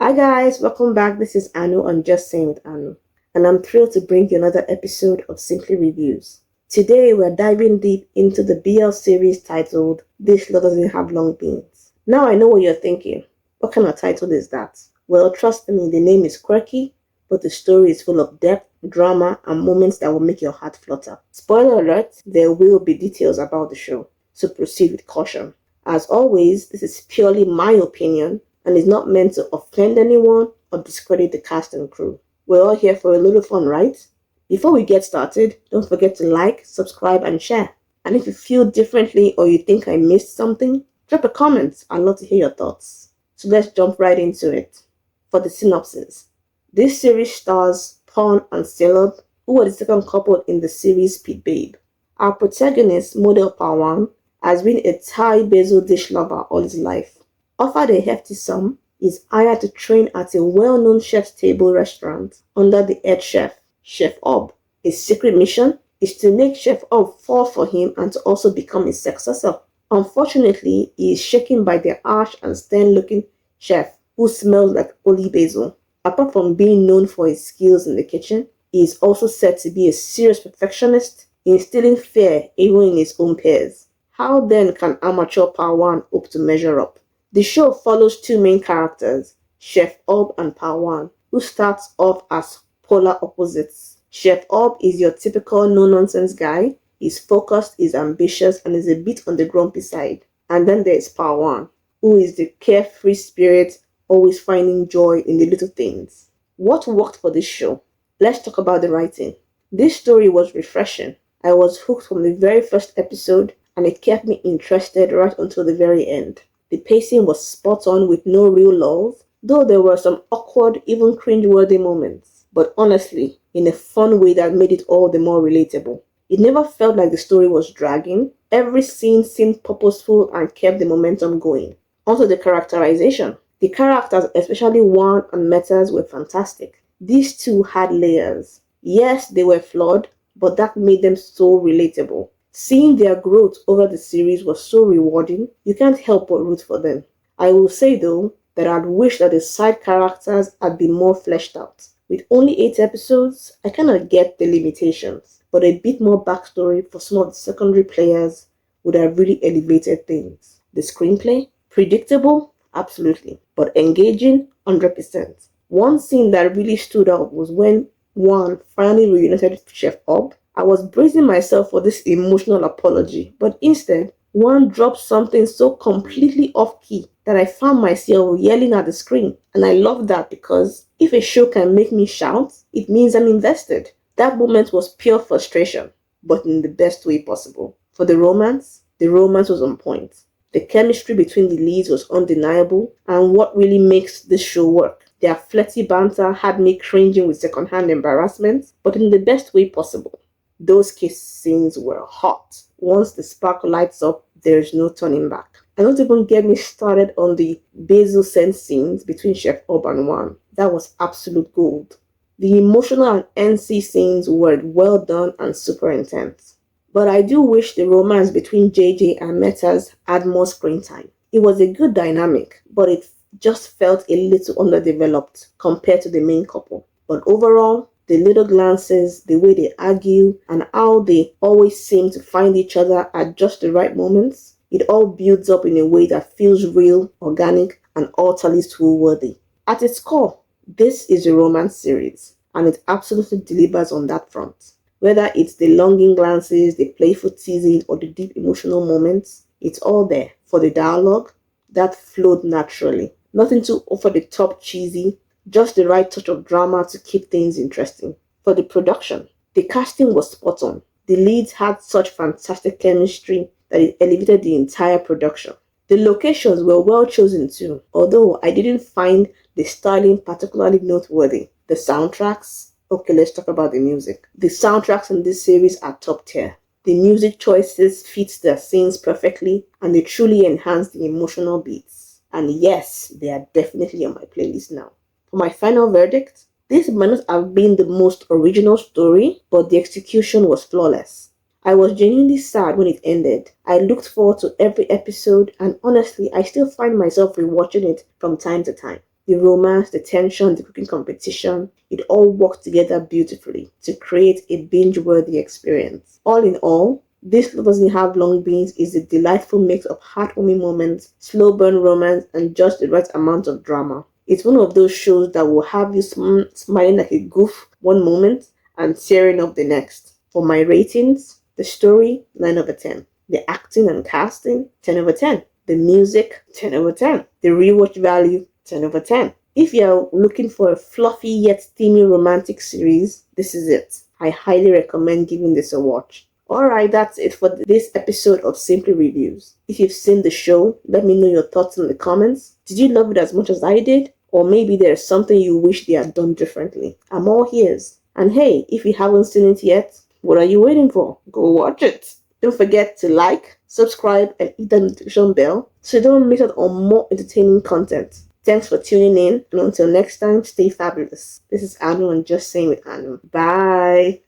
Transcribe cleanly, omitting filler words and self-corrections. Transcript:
Hi guys, welcome back. This is Anu on Just Saying with Anu, and I'm thrilled to bring you another episode of Simply Reviews. Today we're diving deep into the BL series titled This Love Doesn't Have Long Beans. Now I know what you're thinking. What kind of title is that? Well, trust me, the name is quirky, but the story is full of depth, drama, and moments that will make your heart flutter. Spoiler alert, there will be details about the show, so proceed with caution. As always, this is purely my opinion and is not meant to offend anyone or discredit the cast and crew. We're all here for a little fun, right? Before we get started, don't forget to like, subscribe, and share. And if you feel differently or you think I missed something, drop a comment. I'd love to hear your thoughts. So let's jump right into it. For the synopsis, this series stars Pawn and Caleb, who are the second couple in the series Pit Babe. Our protagonist, model Pawan, has been a Thai basil dish lover all his life. Offered a hefty sum, is hired to train at a well-known chef's table restaurant under the head chef, Chef Ob. His secret mission is to make Chef Ob fall for him and to also become his successor. Unfortunately, he is shaken by the harsh and stern-looking chef who smells like holy basil. Apart from being known for his skills in the kitchen, he is also said to be a serious perfectionist, instilling fear even in his own peers. How then can amateur Pawan hope to measure up? The show follows two main characters, Chef Ob and Pawan, who starts off as polar opposites. Chef Ob is your typical no-nonsense guy. He's focused, he's ambitious, and is a bit on the grumpy side. And then there's Pawan, who is the carefree spirit, always finding joy in the little things. What worked for this show? Let's talk about the writing. This story was refreshing. I was hooked from the very first episode, and it kept me interested right until the very end. The pacing was spot on with no real lulls, though there were some awkward, even cringe-worthy moments. But honestly, in a fun way that made it all the more relatable. It never felt like the story was dragging. Every scene seemed purposeful and kept the momentum going. Also the characterization. The characters, especially Wan and Metas, were fantastic. These two had layers. Yes, they were flawed, but that made them so relatable. Seeing their growth over the series was so rewarding, you can't help but root for them. I will say though, that I'd wish that the side characters had been more fleshed out. With only 8 episodes, I cannot get the limitations, but a bit more backstory for some of the secondary players would have really elevated things. The screenplay? Predictable? Absolutely. But engaging? 100%. One scene that really stood out was when Wan finally reunited with Chef Ob. I was bracing myself for this emotional apology, but instead, Wan dropped something so completely off-key that I found myself yelling at the screen. And I love that because if a show can make me shout, it means I'm invested. That moment was pure frustration, but in the best way possible. For the romance was on point. The chemistry between the leads was undeniable, and what really makes this show work. Their flirty banter had me cringing with secondhand embarrassment, but in the best way possible. Those kiss scenes were hot. Once the spark lights up, there's no turning back. And don't even get me started on the basil scent scenes between Chef Ob and Wan. That was absolute gold. The emotional and NC scenes were well done and super intense. But I do wish the romance between JJ and Metas had more screen time. It was a good dynamic, but it just felt a little underdeveloped compared to the main couple. But overall, the little glances, the way they argue, and how they always seem to find each other at just the right moments, it all builds up in a way that feels real, organic, and utterly school-worthy. At its core, this is a romance series, and it absolutely delivers on that front. Whether it's the longing glances, the playful teasing, or the deep emotional moments, it's all there. For the dialogue, that flowed naturally. Nothing too over-the-top cheesy, just the right touch of drama to keep things interesting. For the production, the casting was spot on. The leads had such fantastic chemistry that it elevated the entire production. The locations were well chosen too, although I didn't find the styling particularly noteworthy. The soundtracks? Okay, let's talk about the music. The soundtracks in this series are top tier. The music choices fit their scenes perfectly, and they truly enhance the emotional beats. And yes, they are definitely on my playlist now. For my final verdict, this might not have been the most original story, but the execution was flawless. I was genuinely sad when it ended. I looked forward to every episode, and honestly, I still find myself rewatching it from time to time. The romance, the tension, the cooking competition, it all worked together beautifully to create a binge-worthy experience. All in all, This Love Doesn't Have Long Beans is a delightful mix of heartwarming moments, slow burn romance, and just the right amount of drama. It's one of those shows that will have you smiling like a goof one moment and tearing up the next. For my ratings, the story, 9 over 10. The acting and casting, 10 over 10. The music, 10 over 10. The rewatch value, 10 over 10. If you're looking for a fluffy yet steamy romantic series, this is it. I highly recommend giving this a watch. Alright, that's it for this episode of Simply Reviews. If you've seen the show, let me know your thoughts in the comments. Did you love it as much as I did? Or maybe there's something you wish they had done differently. I'm all ears. And hey, if you haven't seen it yet, what are you waiting for? Go watch it. Don't forget to like, subscribe, and hit the notification bell so you don't miss out on more entertaining content. Thanks for tuning in, and until next time, stay fabulous. This is Anu and Just Saying with Anu. Bye.